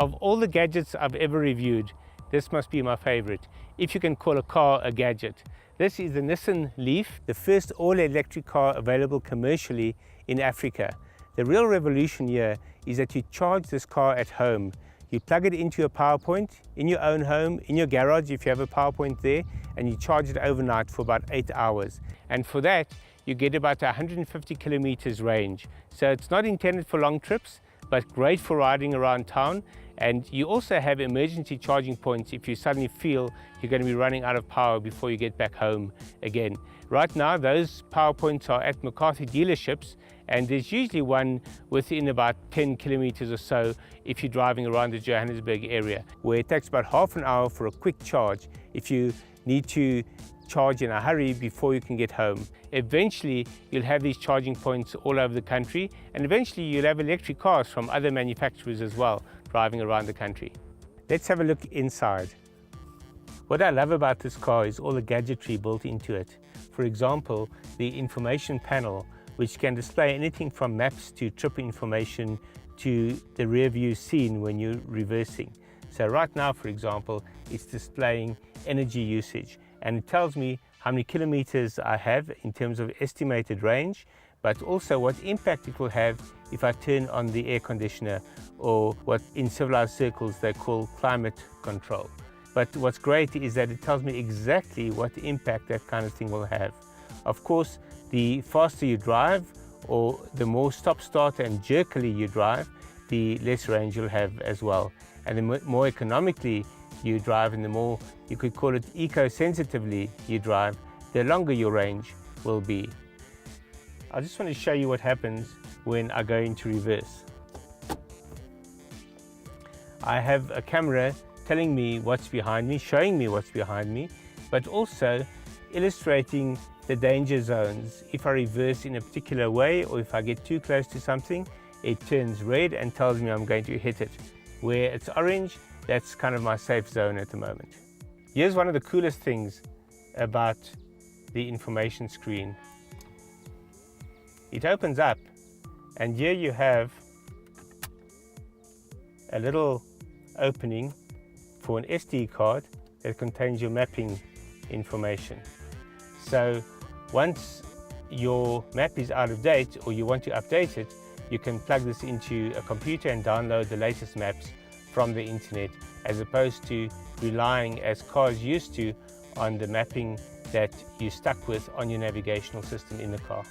Of all the gadgets I've ever reviewed, this must be my favorite, if you can call a car a gadget. This is the Nissan Leaf, the first all-electric car available commercially in Africa. The real revolution here is that you charge this car at home. You plug it into your power point in your own home, in your garage if you have a power point there, and you charge it overnight for about 8 hours. And for that, you get about 150 kilometers range. So it's not intended for long trips, but great for riding around town. And you also have emergency charging points if you suddenly feel you're going to be running out of power before you get back home again. Right now, those power points are at McCarthy dealerships, and there's usually one within about 10 kilometers or so if you're driving around the Johannesburg area, where it takes about half an hour for a quick charge if you need to charge in a hurry before you can get home. Eventually, you'll have these charging points all over the country, and eventually you'll have electric cars from other manufacturers as well driving around the country. Let's have a look inside. What I love about this car is all the gadgetry built into it. For example, the information panel, which can display anything from maps to trip information to the rear view scene when you're reversing. So right now, for example, it's displaying energy usage, and it tells me how many kilometers I have in terms of estimated range, but also what impact it will have if I turn on the air conditioner, or what in civilized circles they call climate control. But what's great is that it tells me exactly what impact that kind of thing will have. Of course, the faster you drive, or the more stop-start and jerkily you drive, the less range you'll have as well. And the more economically you drive, and the more, you could call it eco-sensitively you drive, the longer your range will be. I just want to show you what happens when I go into reverse. I have a camera telling me what's behind me, showing me what's behind me, but also illustrating the danger zones. If I reverse in a particular way, or if I get too close to something, it turns red and tells me I'm going to hit it. Where it's orange, that's kind of my safe zone at the moment. Here's one of the coolest things about the information screen. It opens up, and here you have a little opening for an SD card that contains your mapping information. So once your map is out of date, or you want to update it, you can plug this into a computer and download the latest maps from the internet, as opposed to relying, as cars used to, on the mapping that you're stuck with on your navigational system in the car.